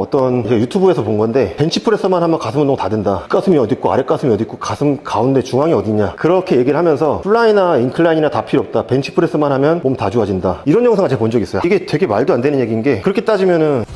어떤 유튜브에서 본 건데 벤치프레스만 하면 가슴 운동 다 된다. 가슴이 어디 있고 아래 가슴이 어디 있고 가슴 가운데 중앙이 어디 있냐, 그렇게 얘기를 하면서 플라이나 인클라인이나 다 필요 없다, 벤치프레스만 하면 몸 다 좋아진다, 이런 영상을 제가 본 적이 있어요. 이게 되게 말도 안 되는 얘기인 게, 그렇게 따지면은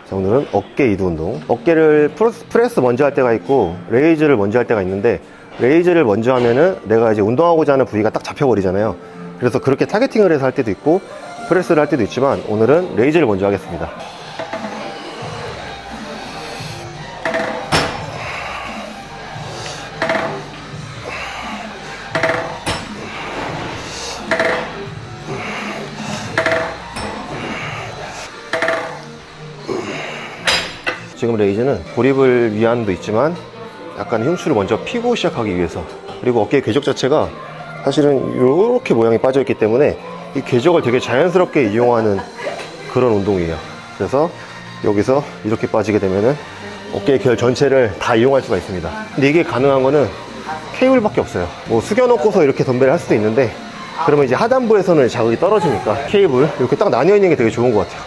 자, 오늘은 어깨 이두 운동. 어깨를 프레스 먼저 할 때가 있고 레이즈를 먼저 할 때가 있는데, 레이즈를 먼저 하면은 내가 이제 운동하고자 하는 부위가 딱 잡혀버리잖아요. 그래서 그렇게 타겟팅을 해서 할 때도 있고 프레스를 할 때도 있지만, 오늘은 레이즈를 먼저 하겠습니다. 지금 레이즈는 고립을 위함도 있지만 약간 흉추를 먼저 피고 시작하기 위해서, 그리고 어깨의 궤적 자체가 사실은 이렇게 모양이 빠져 있기 때문에 이 궤적을 되게 자연스럽게 이용하는 그런 운동이에요. 그래서 여기서 이렇게 빠지게 되면은 어깨의 결 전체를 다 이용할 수가 있습니다. 근데 이게 가능한 거는 케이블밖에 없어요. 뭐 숙여놓고서 이렇게 덤벨을 할 수도 있는데, 그러면 이제 하단부에서는 자극이 떨어지니까 케이블 이렇게 딱 나뉘어 있는 게 되게 좋은 것 같아요.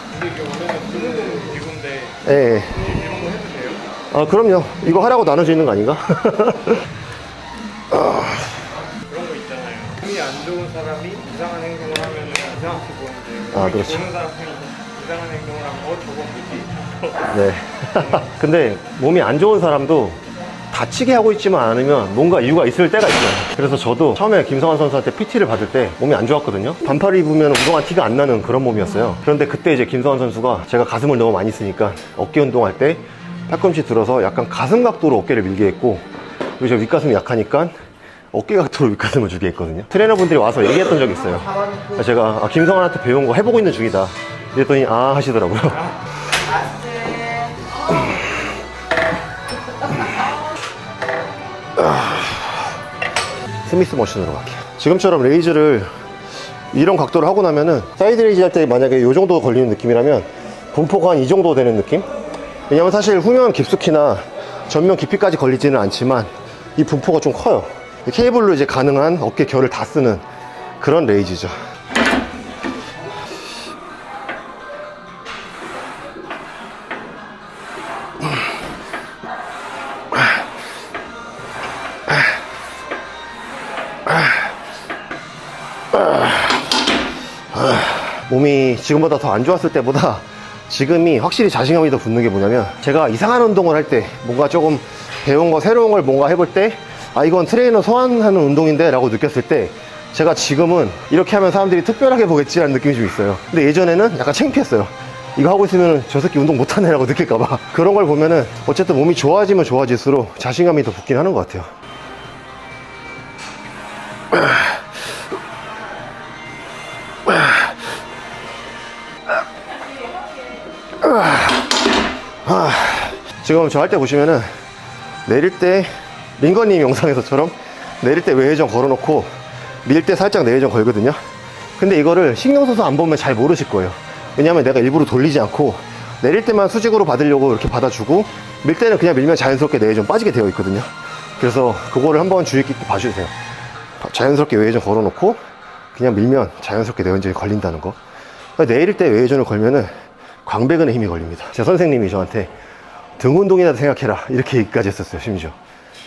예. 아, 그럼요. 이거 하라고 나눠져 있는 거 아닌가? 그런 거 있잖아요. 힘이 안 좋은 사람이 이상한 행동을 하면 이상하게 보이는데, 아, 그렇죠. 좋은 사람이 이상한 행동을 하면 저건 뭐지? 네. 근데 몸이 안 좋은 사람도 다치게 하고 있지만 않으면 뭔가 이유가 있을 때가 있어요. 그래서 저도 처음에 김성환 선수한테 PT를 받을 때 몸이 안 좋았거든요. 반팔을 입으면 운동한 티가 안 나는 그런 몸이었어요. 그런데 그때 이제 김성환 선수가 제가 가슴을 너무 많이 쓰니까 어깨 운동할 때 팔꿈치 들어서 약간 가슴 각도로 어깨를 밀게 했고, 그리고 제가 윗가슴이 약하니까 어깨 각도로 윗가슴을 주게 했거든요. 트레이너분들이 와서 얘기했던 적이 있어요. 제가 김성환한테 배운 거 해보고 있는 중이다 이랬더니 아 하시더라고요. 스미스 머신으로 갈게요. 지금처럼 레이즈를 이런 각도로 하고 나면은 사이드 레이즈 할 때 만약에 이 정도 걸리는 느낌이라면 분포가 한 이 정도 되는 느낌? 왜냐면 사실 후면 깊숙이나 전면 깊이까지 걸리지는 않지만 이 분포가 좀 커요. 케이블로 이제 가능한 어깨 결을 다 쓰는 그런 레이즈죠. 몸이 지금보다 더 안 좋았을 때보다 지금이 확실히 자신감이 더 붙는 게 뭐냐면, 제가 이상한 운동을 할 때, 뭔가 조금 배운 거 새로운 걸 뭔가 해볼 때 아 이건 트레이너 소환하는 운동인데 라고 느꼈을 때, 제가 지금은 이렇게 하면 사람들이 특별하게 보겠지라는 느낌이 좀 있어요. 근데 예전에는 약간 창피했어요. 이거 하고 있으면 저 새끼 운동 못하네 라고 느낄까봐. 그런 걸 보면은 어쨌든 몸이 좋아지면 좋아질수록 자신감이 더 붙긴 하는 것 같아요. 지금 저 할 때 보시면은 내릴 때 링거님 영상에서처럼 내릴 때 외회전 걸어놓고 밀 때 살짝 내회전 걸거든요. 근데 이거를 신경 써서 안 보면 잘 모르실 거예요. 왜냐면 내가 일부러 돌리지 않고 내릴 때만 수직으로 받으려고 이렇게 받아주고, 밀 때는 그냥 밀면 자연스럽게 내회전 빠지게 되어 있거든요. 그래서 그거를 한번 주의 깊게 봐주세요. 자연스럽게 외회전 걸어놓고 그냥 밀면 자연스럽게 내회전이 걸린다는 거. 내릴 때 외회전을 걸면은 광배근에 힘이 걸립니다. 제 선생님이 저한테 등 운동이나 생각해라 이렇게 얘기까지 했었어요, 심지어.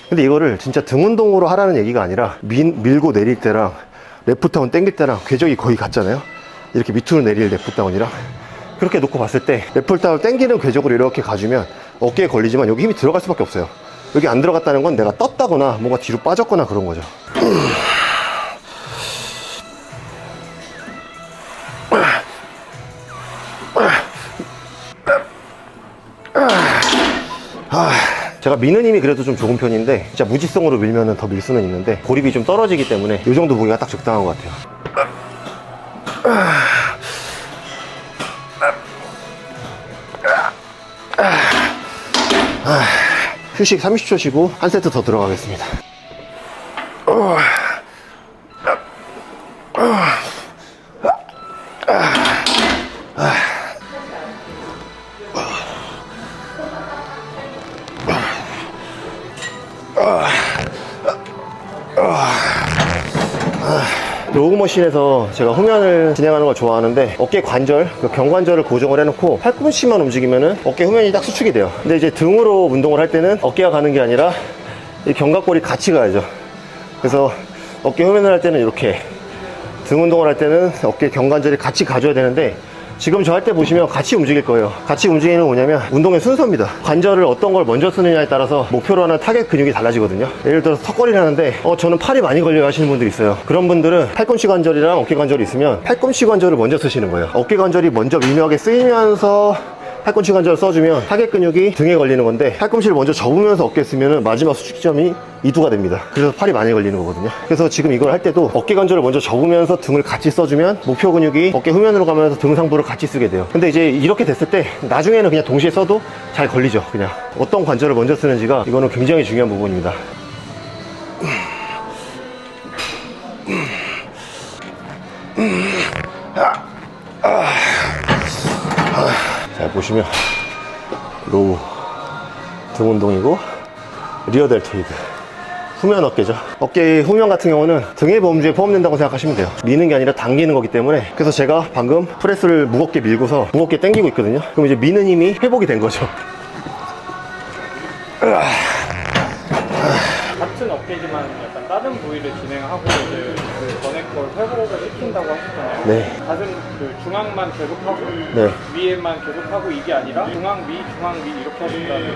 근데 이거를 진짜 등 운동으로 하라는 얘기가 아니라 밀고 내릴 때랑 레프트다운 당길 때랑 궤적이 거의 같잖아요. 이렇게 밑으로 내릴 레프트다운이랑 그렇게 놓고 봤을 때 레프트다운 당기는 궤적으로 이렇게 가주면 어깨에 걸리지만 여기 힘이 들어갈 수밖에 없어요. 여기 안 들어갔다는 건 내가 떴다거나 뭔가 뒤로 빠졌거나 그런 거죠. 제가 미는 힘이 그래도 좀 좋은 편인데, 진짜 무지성으로 밀면은 더 밀 수는 있는데 고립이 좀 떨어지기 때문에 이 정도 무게가 딱 적당한 것 같아요. 휴식 30초 쉬고 한 세트 더 들어가겠습니다. 로그머신에서 제가 후면을 진행하는 걸 좋아하는데 어깨 관절, 그 경관절을 고정을 해놓고 팔꿈치만 움직이면은 어깨 후면이 딱 수축이 돼요. 근데 이제 등으로 운동을 할 때는 어깨가 가는 게 아니라 이 견갑골이 같이 가야죠. 그래서 어깨 후면을 할 때는 이렇게, 등 운동을 할 때는 어깨 경관절이 같이 가줘야 되는데 지금 저 할 때 보시면 같이 움직일 거예요. 같이 움직이는 건 뭐냐면 운동의 순서입니다. 관절을 어떤 걸 먼저 쓰느냐에 따라서 목표로 하는 타겟 근육이 달라지거든요. 예를 들어서 턱걸이를 하는데 저는 팔이 많이 걸려요 하시는 분들이 있어요. 그런 분들은 팔꿈치 관절이랑 어깨 관절이 있으면 팔꿈치 관절을 먼저 쓰시는 거예요. 어깨 관절이 먼저 미묘하게 쓰이면서 팔꿈치 관절을 써주면 타겟 근육이 등에 걸리는 건데, 팔꿈치를 먼저 접으면서 어깨에 쓰면 마지막 수축점이 이두가 됩니다. 그래서 팔이 많이 걸리는 거거든요. 그래서 지금 이걸 할 때도 어깨 관절을 먼저 접으면서 등을 같이 써주면 목표 근육이 어깨 후면으로 가면서 등 상부를 같이 쓰게 돼요. 근데 이제 이렇게 됐을 때 나중에는 그냥 동시에 써도 잘 걸리죠. 그냥 어떤 관절을 먼저 쓰는지가 이거는 굉장히 중요한 부분입니다. 자, 보시면 로우 등 운동이고, 리어 델토이드 후면 어깨죠. 어깨 후면 같은 경우는 등의 범주에 포함된다고 생각하시면 돼요. 미는 게 아니라 당기는 거기 때문에. 그래서 제가 방금 프레스를 무겁게 밀고서 무겁게 당기고 있거든요. 그럼 이제 미는 힘이 회복이 된 거죠. 같은 어깨지만 약간 다른 부위를 진행하고 이제 그 전에 걸 회복을 시킨다고 하셨잖아요. 네. 가슴 그 중앙만 계속하고 네. 위에만 계속하고 이게 아니라 중앙 위 이렇게 하신다는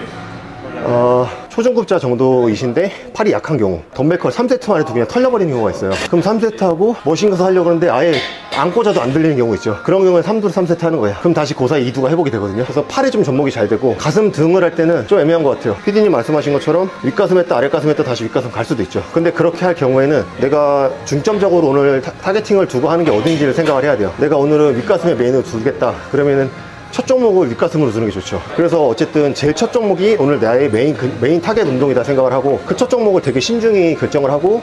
거잖아요. 초중급자 정도이신데 팔이 약한 경우, 덤벨컬 3세트 만에 그냥 털려버리는 경우가 있어요. 그럼 3세트 하고 머신 가서 하려고 하는데 아예 안 꽂아도 안 들리는 경우 있죠. 그런 경우에 3세트 하는 거예요. 그럼 다시 그 사이 2두가 회복이 되거든요. 그래서 팔이 좀 접목이 잘 되고, 가슴 등을 할 때는 좀 애매한 것 같아요. PD님 말씀하신 것처럼 윗가슴 했다 아랫가슴 했다 다시 윗가슴 갈 수도 있죠. 근데 그렇게 할 경우에는 내가 중점적으로 오늘 타겟팅을 두고 하는 게 어딘지를 생각을 해야 돼요. 내가 오늘은 윗가슴에 메인을 두겠다 그러면은 첫 종목을 윗가슴으로 두는 게 좋죠. 그래서 어쨌든 제일 첫 종목이 오늘 나의 메인 타겟 운동이다 생각을 하고, 그 첫 종목을 되게 신중히 결정을 하고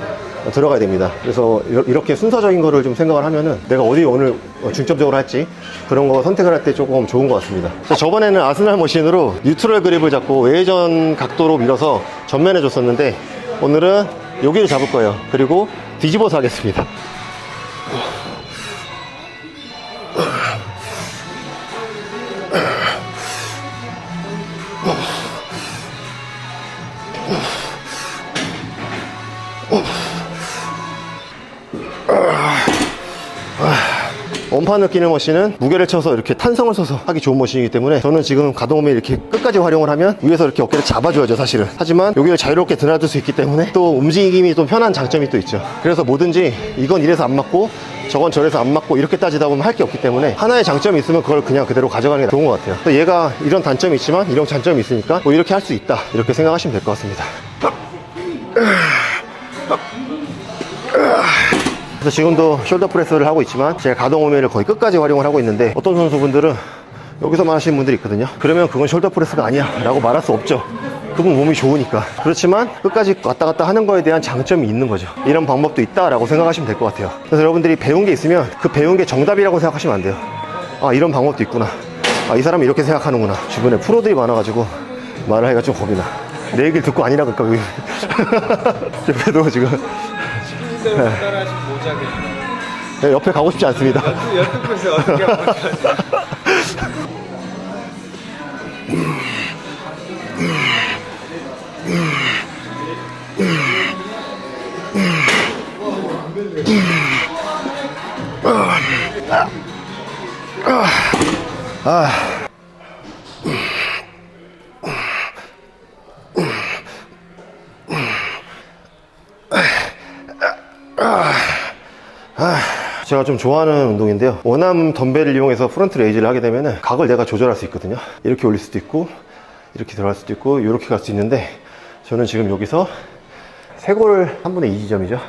들어가야 됩니다. 그래서 이렇게 순서적인 거를 좀 생각을 하면은 내가 어디 오늘 중점적으로 할지 그런 거 선택을 할 때 조금 좋은 것 같습니다. 자, 저번에는 아스날 머신으로 뉴트럴 그립을 잡고 외회전 각도로 밀어서 전면에 줬었는데, 오늘은 여기를 잡을 거예요. 그리고 뒤집어서 하겠습니다. 원판을 끼는 머신은 무게를 쳐서 이렇게 탄성을 써서 하기 좋은 머신이기 때문에, 저는 지금 가동홈에 이렇게 끝까지 활용을 하면 위에서 이렇게 어깨를 잡아줘야죠 사실은. 하지만 여기를 자유롭게 드나들 수 있기 때문에 또 움직임이 좀 편한 장점이 또 있죠. 그래서 뭐든지 이건 이래서 안 맞고 저건 저래서 안 맞고 이렇게 따지다 보면 할 게 없기 때문에, 하나의 장점이 있으면 그걸 그냥 그대로 가져가는 게 좋은 것 같아요. 그래서 얘가 이런 단점이 있지만 이런 장점이 있으니까 뭐 이렇게 할 수 있다, 이렇게 생각하시면 될 것 같습니다. 그래서 지금도 숄더 프레스를 하고 있지만 제가 가동 홈회를 거의 끝까지 활용을 하고 있는데, 어떤 선수분들은 여기서만 하시는 분들이 있거든요. 그러면 그건 숄더 프레스가 아니야 라고 말할 수 없죠. 그분 몸이 좋으니까. 그렇지만 끝까지 왔다 갔다 하는 거에 대한 장점이 있는 거죠. 이런 방법도 있다라고 생각하시면 될 것 같아요. 그래서 여러분들이 배운 게 있으면 그 배운 게 정답이라고 생각하시면 안 돼요. 아, 이런 방법도 있구나. 아, 이 사람이 이렇게 생각하는구나. 주변에 프로들이 많아가지고 말을 하기가 좀 겁이 나. 내 얘기를 듣고 아니라고 할까. 옆에도 지금 때문에 따라하신 모자겠네요. 네, 옆에 가고 싶지 않습니다. 연습해서 어떻게 하면 제가 좀 좋아하는 운동인데요, 원암 덤벨을 이용해서 프론트 레이즈를 하게 되면 각을 내가 조절할 수 있거든요. 이렇게 올릴 수도 있고 이렇게 들어갈 수도 있고 이렇게 갈 수 있는데, 저는 지금 여기서 쇄골 3분의 2 지점이죠.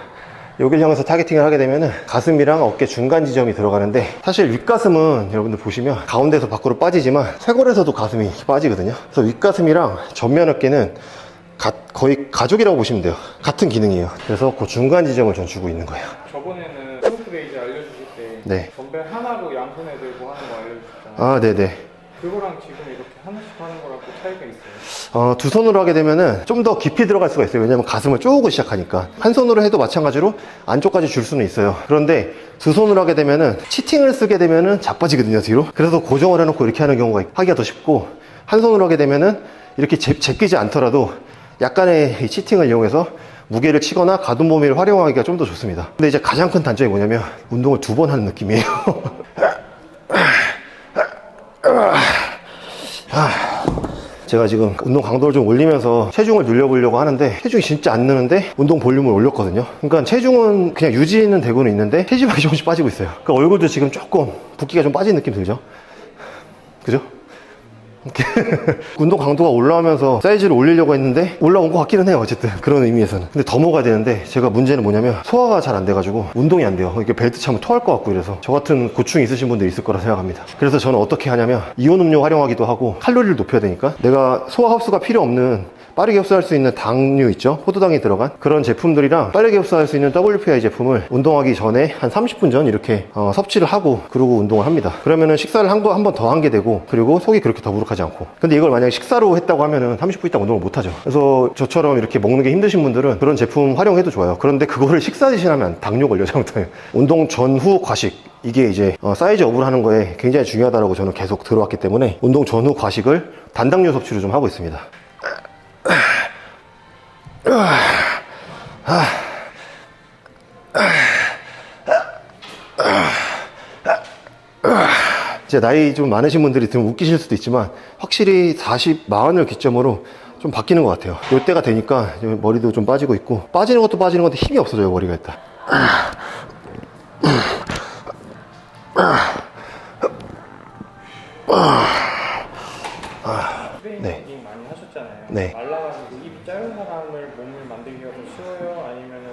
여기를 향해서 타겟팅을 하게 되면 가슴이랑 어깨 중간 지점이 들어가는데, 사실 윗가슴은 여러분들 보시면 가운데서 밖으로 빠지지만 쇄골에서도 가슴이 빠지거든요. 그래서 윗가슴이랑 전면 어깨는 거의 가족이라고 보시면 돼요. 같은 기능이에요. 그래서 그 중간 지점을 전 주고 있는 거예요. 저번에는 프론트 레이즈 알려주실 때 네. 덤벨 하나로 양손에 들고 하는 거 알려주셨잖아요. 아, 네네. 그거랑 지금 이렇게 하나씩 하는 거랑 또 차이가 있어요? 두 손으로 하게 되면은 좀 더 깊이 들어갈 수가 있어요. 왜냐면 가슴을 쪼고 시작하니까. 한 손으로 해도 마찬가지로 안쪽까지 줄 수는 있어요. 그런데 두 손으로 하게 되면은 치팅을 쓰게 되면은 자빠지거든요, 뒤로. 그래서 고정을 해놓고 이렇게 하는 경우가 하기가 더 쉽고, 한 손으로 하게 되면은 이렇게 제끼지 않더라도 약간의 이 치팅을 이용해서 무게를 치거나 가동 범위를 활용하기가 좀 더 좋습니다. 근데 이제 가장 큰 단점이 뭐냐면 운동을 두 번 하는 느낌이에요. 제가 지금 운동 강도를 좀 올리면서 체중을 늘려보려고 하는데 체중이 진짜 안 느는데 운동 볼륨을 올렸거든요. 그러니까 체중은 그냥 유지는 되고는 있는데 체지방이 조금씩 빠지고 있어요. 그러니까 얼굴도 지금 조금 붓기가 좀 빠진 느낌 들죠? 그죠? 운동 강도가 올라오면서 사이즈를 올리려고 했는데 올라온 것 같기는 해요. 어쨌든 그런 의미에서는. 근데 더 먹어야 되는데 제가 문제는 뭐냐면 소화가 잘 안 돼가지고 운동이 안 돼요. 이렇게 벨트 차면 토할 것 같고 이래서 저 같은 고충이 있으신 분들이 있을 거라 생각합니다. 그래서 저는 어떻게 하냐면 이온 음료 활용하기도 하고 칼로리를 높여야 되니까 내가 소화 흡수가 필요 없는 빠르게 흡수할 수 있는 당류 있죠? 포도당이 들어간 그런 제품들이랑 빠르게 흡수할 수 있는 WPI 제품을 운동하기 전에 한 30분 전 이렇게 섭취를 하고 그러고 운동을 합니다. 그러면은 식사를 한 번 더 하게 되고 그리고 속이 그렇게 더부룩하지 않고. 근데 이걸 만약에 식사로 했다고 하면은 30분 있다 운동을 못 하죠. 그래서 저처럼 이렇게 먹는 게 힘드신 분들은 그런 제품 활용해도 좋아요. 그런데 그거를 식사 대신하면 당뇨 걸려 잘못하면. 운동 전후 과식 이게 이제 사이즈 업을 하는 거에 굉장히 중요하다고 저는 계속 들어왔기 때문에 운동 전후 과식을 단당류 섭취를 좀 하고 있습니다. 이제 나이 좀 많으신 분들이 들으면 웃기실 수도 있지만 확실히 40, 40을 기점으로 좀 바뀌는 것 같아요. 이때가 되니까 머리도 좀 빠지고 있고 빠지는 것도 빠지는 건데 힘이 없어져요. 머리가 일단. 트레이닝 많이 하셨잖아요. 네. 말라가지고 입이 짧은 사람을 몸을 만들기가 더 쉬워요? 아니면은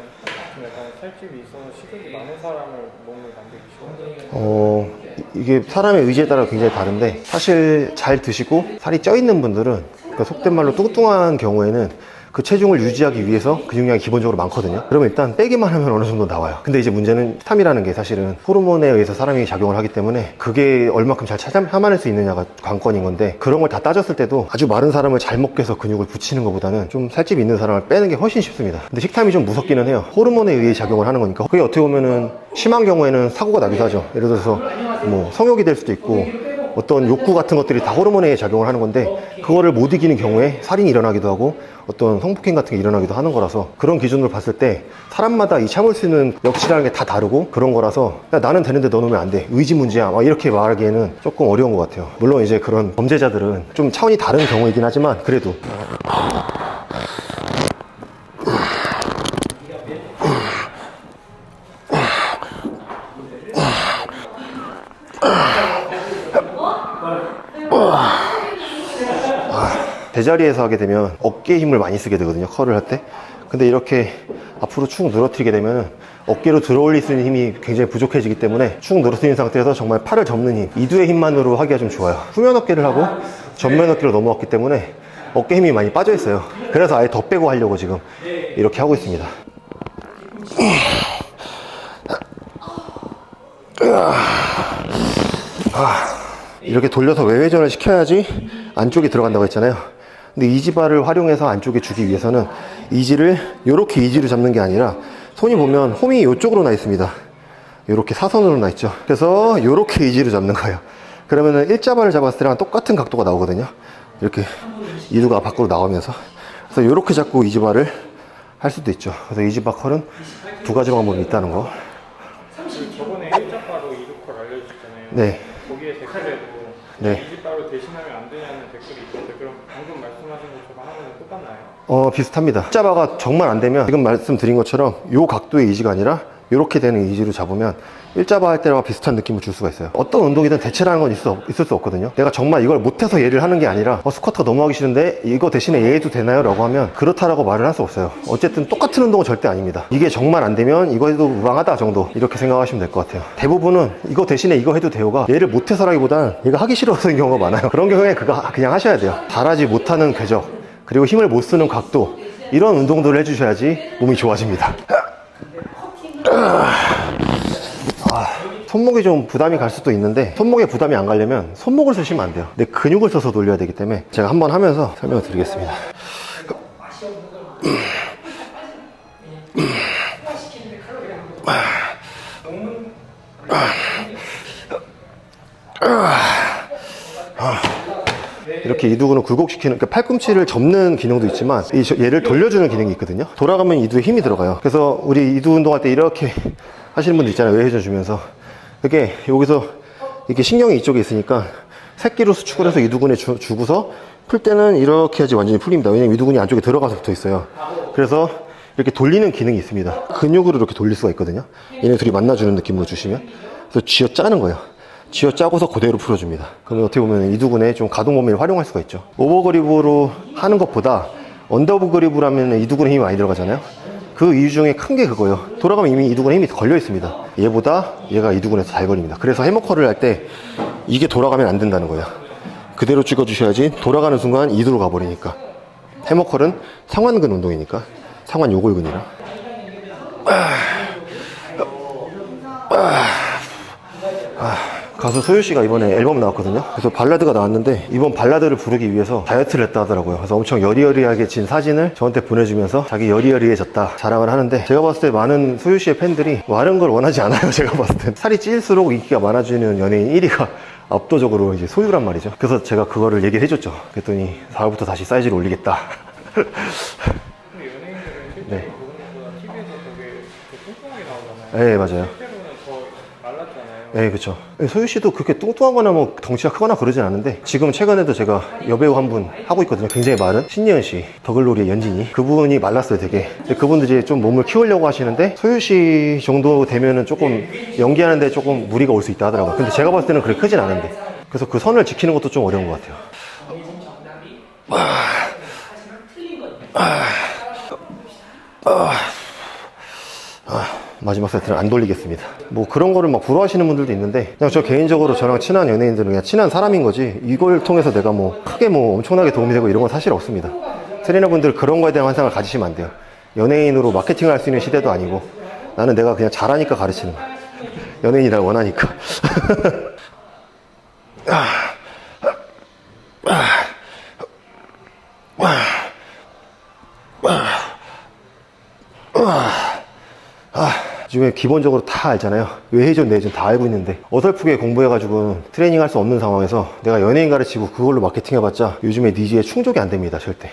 좀 약간 살집이 있어서 식욕이 많은 사람을 몸을 만들기 쉬워요? 이게 사람의 의지에 따라 굉장히 다른데 사실 잘 드시고 살이 쪄 있는 분들은 그러니까 속된 말로 뚱뚱한 경우에는 그 체중을 유지하기 위해서 근육량이 기본적으로 많거든요. 그러면 일단 빼기만 하면 어느 정도 나와요. 근데 이제 문제는 스탐이라는 게 사실은 호르몬에 의해서 사람이 작용을 하기 때문에 그게 얼마큼 잘 참아낼 수 있느냐가 관건인 건데 그런 걸 다 따졌을 때도 아주 마른 사람을 잘 먹게 해서 근육을 붙이는 것보다는 좀 살집이 있는 사람을 빼는 게 훨씬 쉽습니다. 근데 식탐이 좀 무섭기는 해요. 호르몬에 의해 작용을 하는 거니까 그게 어떻게 보면은 심한 경우에는 사고가 나기도 하죠. 예를 들어서 뭐 성욕이 될 수도 있고 어떤 욕구 같은 것들이 다 호르몬에 의해 작용을 하는 건데 그거를 못 이기는 경우에 살인이 일어나기도 하고 어떤 성폭행 같은 게 일어나기도 하는 거라서 그런 기준으로 봤을 때 사람마다 이 참을 수 있는 역치라는 게 다 다르고 그런 거라서 야, 나는 되는데 너는 왜 안 돼? 의지 문제야. 막 이렇게 말하기에는 조금 어려운 것 같아요. 물론 이제 그런 범죄자들은 좀 차원이 다른 경우이긴 하지만 그래도 제자리에서 하게 되면 어깨에 힘을 많이 쓰게 되거든요. 컬을 할 때. 근데 이렇게 앞으로 축 늘어뜨리게 되면 어깨로 들어올릴 수 있는 힘이 굉장히 부족해지기 때문에 축 늘어뜨린 상태에서 정말 팔을 접는 힘, 이두의 힘만으로 하기가 좀 좋아요. 후면 어깨를 하고 전면 어깨로 넘어왔기 때문에 어깨 힘이 많이 빠져 있어요. 그래서 아예 더 빼고 하려고 지금 이렇게 하고 있습니다. 이렇게 돌려서 외회전을 시켜야지 안쪽이 들어간다고 했잖아요. 근데 이지바를 활용해서 안쪽에 주기 위해서는 이지를 이렇게 이지로 잡는 게 아니라 손이 보면 홈이 이쪽으로 나 있습니다. 이렇게 사선으로 나 있죠. 그래서 이렇게 이지로 잡는 거예요. 그러면은 일자바를 잡았을 때랑 똑같은 각도가 나오거든요. 이렇게 이두가 밖으로 나오면서 그래서 이렇게 잡고 이지바를 할 수도 있죠. 그래서 이지바 컬은 두 가지 방법이 있다는 거. 저번에 일자바로 이두컬 알려주셨잖아요. 네. 거기에 댓글에도 네. 이지바로 대신하면 안 되냐는 댓글이 있던데 그럼 방금 말씀하신 것처럼 하면 똑같나요? 비슷합니다. 일자바가 정말 안 되면 지금 말씀드린 것처럼 이 각도의 이지가 아니라 이렇게 되는 이지로 잡으면 일자바 할 때와 비슷한 느낌을 줄 수가 있어요. 어떤 운동이든 대체라는 건 있을 수 없거든요. 내가 정말 이걸 못해서 얘를 하는 게 아니라 스쿼트가 너무 하기 싫은데 이거 대신에 얘 해도 되나요? 라고 하면 그렇다라고 말을 할 수 없어요. 어쨌든 똑같은 운동은 절대 아닙니다. 이게 정말 안 되면 이거 해도 무방하다 정도 이렇게 생각하시면 될 것 같아요. 대부분은 이거 대신에 이거 해도 돼요가 얘를 못해서라기보단 얘가 하기 싫어서인 경우가 많아요. 그런 경우에 그냥 하셔야 돼요. 잘하지 못하는 궤적 그리고 힘을 못 쓰는 각도 이런 운동들을 해주셔야지 몸이 좋아집니다. 손목이 좀 부담이 갈 수도 있는데 손목에 부담이 안 가려면 손목을 쓰시면 안 돼요. 내 근육을 써서 돌려야 되기 때문에 제가 한번 하면서 설명을 드리겠습니다. 이렇게 이두근을 굴곡시키는, 그러니까 팔꿈치를 접는 기능도 있지만 얘를 돌려주는 기능이 있거든요. 돌아가면 이두에 힘이 들어가요. 그래서 우리 이두 운동할 때 이렇게 하시는 분들 있잖아요. 외회전 주면서 이렇게 여기서 이렇게 신경이 이쪽에 있으니까 새끼로 수축을 해서 이두근에 주고서 풀 때는 이렇게 해야지 완전히 풀립니다. 왜냐면 이두근이 안쪽에 들어가서 붙어 있어요. 그래서 이렇게 돌리는 기능이 있습니다. 근육으로 이렇게 돌릴 수가 있거든요. 얘네 둘이 만나주는 느낌으로 주시면, 그래서 쥐어 짜는 거예요. 쥐어 짜고서 그대로 풀어줍니다. 그러면 어떻게 보면 이두근의 좀 가동 범위를 활용할 수가 있죠. 오버그립으로 하는 것보다 언더그립으로 하면 이두근에 힘이 많이 들어가잖아요. 그 이유 중에 큰 게 그거예요. 돌아가면 이미 이두근에 힘이 걸려 있습니다. 얘보다 얘가 이두근에서 잘 걸립니다. 그래서 해머컬을 할 때 이게 돌아가면 안 된다는 거예요. 그대로 찍어주셔야지 돌아가는 순간 이두로 가버리니까. 해머컬은 상완근 운동이니까, 상완 요골근이랑. 가수 소유씨가 이번에 앨범 나왔거든요. 그래서 발라드가 나왔는데 이번 발라드를 부르기 위해서 다이어트를 했다 하더라고요. 그래서 엄청 여리여리하게 진 사진을 저한테 보내주면서 자기 여리여리해졌다 자랑을 하는데, 제가 봤을 때 많은 소유씨의 팬들이 마른 걸 원하지 않아요. 제가 봤을 때 살이 찔수록 인기가 많아지는 연예인 1위가 압도적으로 이제 소유란 말이죠. 그래서 제가 그거를 얘기를 해줬죠. 그랬더니 4월부터 다시 사이즈를 올리겠다. 근데 연예인들은 실제로 네. 그거보다 TV에서 되게 뚱뚱하게 나오잖아요. 네, 맞아요. 실제로는 더 말랐잖아요. 네, 그쵸. 소유씨도 그렇게 뚱뚱한 거나 뭐 덩치가 크거나 그러진 않은데, 지금 최근에도 제가 여배우 한 분 하고 있거든요. 굉장히 마른 신예은씨, 더글로리의 연진이. 그분이 말랐어요, 되게. 근데 그분들이 좀 몸을 키우려고 하시는데 소유씨 정도 되면은 조금 연기하는데 조금 무리가 올 수 있다 하더라고요. 근데 제가 봤을 때는 그렇게 크진 않은데, 그래서 그 선을 지키는 것도 좀 어려운 것 같아요. 마지막 세트는 안 돌리겠습니다. 뭐 그런 거를 막 부러워하시는 분들도 있는데, 그냥 저 개인적으로 저랑 친한 연예인들은 그냥 친한 사람인 거지, 이걸 통해서 내가 뭐 크게 뭐 엄청나게 도움이 되고 이런 건 사실 없습니다. 트레이너분들 그런 거에 대한 환상을 가지시면 안 돼요. 연예인으로 마케팅을 할 수 있는 시대도 아니고, 나는 내가 그냥 잘하니까 가르치는 거야. 연예인이 날 원하니까. 요즘에 기본적으로 다 알잖아요. 외회전, 내전 다 알고 있는데 어설프게 공부해가지고 트레이닝 할 수 없는 상황에서 내가 연예인 가르치고 그걸로 마케팅 해봤자 요즘에 니즈에 충족이 안 됩니다. 절대.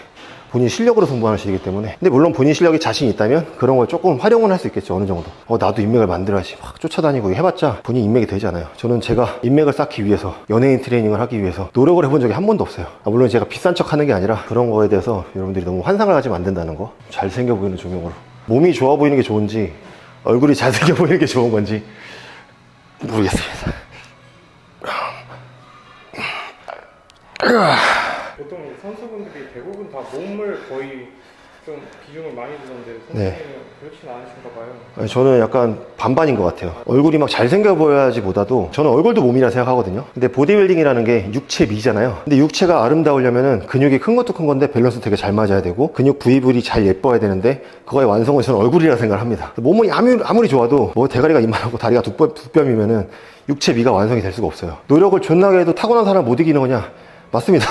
본인 실력으로 승부하는 시기이기 때문에. 근데 물론 본인 실력이 자신 있다면 그런 걸 조금 활용은 할 수 있겠죠. 어느 정도. 나도 인맥을 만들어야지 막 쫓아다니고 해봤자 본인 인맥이 되잖아요. 저는 제가 인맥을 쌓기 위해서, 연예인 트레이닝을 하기 위해서 노력을 해본 적이 한 번도 없어요. 물론 제가 비싼 척 하는 게 아니라 그런 거에 대해서 여러분들이 너무 환상을 가지면 안 된다는 거. 잘생겨 보이는 조명으로. 몸이 좋아 보이는 게 좋은지 얼굴이 잘생겨 보이는 게 좋은 건지 모르겠습니다. 보통 선수분들이 대부분 다 몸을 거의 좀 비중을 많이 두던데 선수님은 네. 그렇진 않으신가 봐요. 아니, 저는 약간 반반인 것 같아요. 얼굴이 막 잘생겨 보여야지 보다도, 저는 얼굴도 몸이라 생각하거든요. 근데 보디빌딩이라는 게 육체 미잖아요. 근데 육체가 아름다우려면은 근육이 큰 것도 큰 건데 밸런스 되게 잘 맞아야 되고, 근육 부위들이 잘 예뻐야 되는데, 그거의 완성은 저는 얼굴이라 생각을 합니다. 몸이 아무리 좋아도 뭐 대가리가 이만하고 다리가 두 뼘이면은 육체 미가 완성이 될 수가 없어요. 노력을 존나게 해도 타고난 사람 못 이기는 거냐? 맞습니다.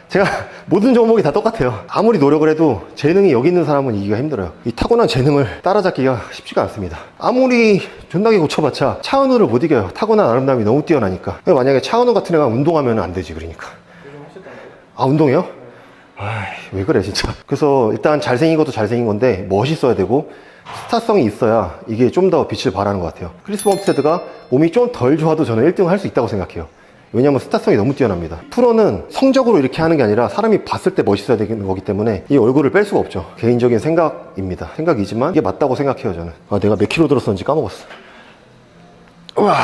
제가 모든 종목이 다 똑같아요. 아무리 노력을 해도 재능이 여기 있는 사람은 이기기가 힘들어요. 이 타고난 재능을 따라잡기가 쉽지가 않습니다. 아무리 존나게 고쳐봤자 차은우를 못 이겨요. 타고난 아름다움이 너무 뛰어나니까. 만약에 차은우 같은 애가 운동하면 안 되지, 그러니까. 운동해요? 왜 그래 진짜. 그래서 일단 잘생긴 것도 잘생긴 건데 멋있어야 되고 스타성이 있어야 이게 좀 더 빛을 발하는 것 같아요. 크리스 범스테드가 몸이 좀 덜 좋아도 저는 1등을 할 수 있다고 생각해요. 왜냐면 스타성이 너무 뛰어납니다. 프로는 성적으로 이렇게 하는 게 아니라 사람이 봤을 때 멋있어야 되는 거기 때문에 이 얼굴을 뺄 수가 없죠. 개인적인 생각입니다. 생각이지만 이게 맞다고 생각해요, 저는. 내가 몇 킬로 들었었는지 까먹었어. 우와.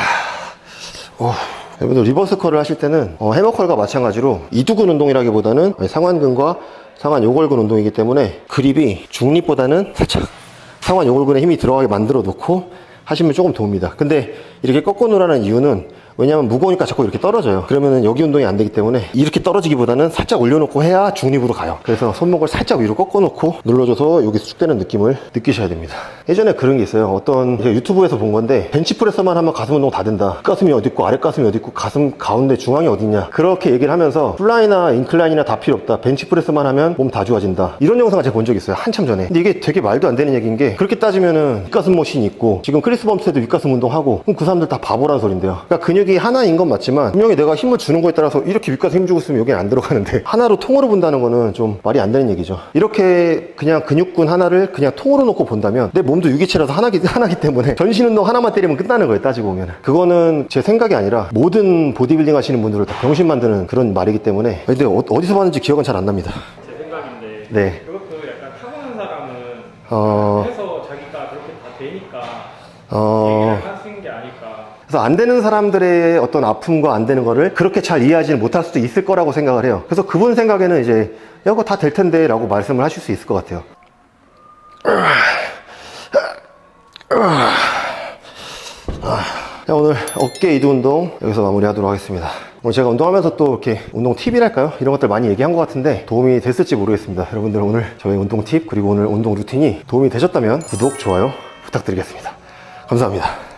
여러분들 리버스 컬을 하실 때는 해머컬과 마찬가지로 이두근 운동이라기보다는 상완근과 상완 요골근 운동이기 때문에 그립이 중립보다는 살짝 상완 요골근에 힘이 들어가게 만들어 놓고 하시면 조금 도움니다. 근데 이렇게 꺾어 놓으라는 이유는 왜냐면 무거우니까 자꾸 이렇게 떨어져요. 그러면은 여기 운동이 안 되기 때문에 이렇게 떨어지기보다는 살짝 올려놓고 해야 중립으로 가요. 그래서 손목을 살짝 위로 꺾어놓고 눌러줘서 여기 수축되는 느낌을 느끼셔야 됩니다. 예전에 그런 게 있어요. 어떤 제가 유튜브에서 본 건데 벤치프레스만 하면 가슴 운동 다 된다. 가슴이 어디 있고 아랫가슴이 어디 있고 가슴 가운데 중앙이 어디 있냐, 그렇게 얘기를 하면서 플라이나 인클라인이나 다 필요 없다. 벤치프레스만 하면 몸 다 좋아진다. 이런 영상을 제가 본 적이 있어요. 한참 전에. 근데 이게 되게 말도 안 되는 얘기인 게, 그렇게 따지면은 윗가슴 머신이 있고 지금 크리스 범스테도 윗가슴 운동하고, 그럼 그 사람들 다 바보라는 소린데요. 그러니까 근육이 하나인 건 맞지만 분명히 내가 힘을 주는 거에 따라서 이렇게 윗가슴 힘주고 있으면 여기는 안 들어가는데 하나로 통으로 본다는 거는 좀 말이 안 되는 얘기죠. 이렇게 그냥 근육군 하나를 그냥 통으로 놓고 본다면 내 몸도 유기체라서 하나기 때문에 전신 운동 하나만 때리면 끝나는 거예요. 따지고 보면. 그거는 제 생각이 아니라 모든 보디빌딩 하시는 분들을 다 병신 만드는 그런 말이기 때문에. 근데 어디서 봤는지 기억은 잘 안 납니다. 제 생각인데 네. 그것도 약간 타고난 사람은 해서 자기가 그렇게 다 되니까 얘기를 하시는 게 아닐까. 그래서 안 되는 사람들의 어떤 아픔과 안 되는 거를 그렇게 잘 이해하지 못할 수도 있을 거라고 생각을 해요. 그래서 그분 생각에는 이제 야, 그거 다 될 텐데 라고 말씀을 하실 수 있을 것 같아요. 자, 오늘 어깨 이두 운동 여기서 마무리하도록 하겠습니다. 오늘 제가 운동하면서 또 이렇게 운동 팁이랄까요? 이런 것들 많이 얘기한 것 같은데 도움이 됐을지 모르겠습니다. 여러분들 오늘 저의 운동 팁 그리고 오늘 운동 루틴이 도움이 되셨다면 구독, 좋아요 부탁드리겠습니다. 감사합니다.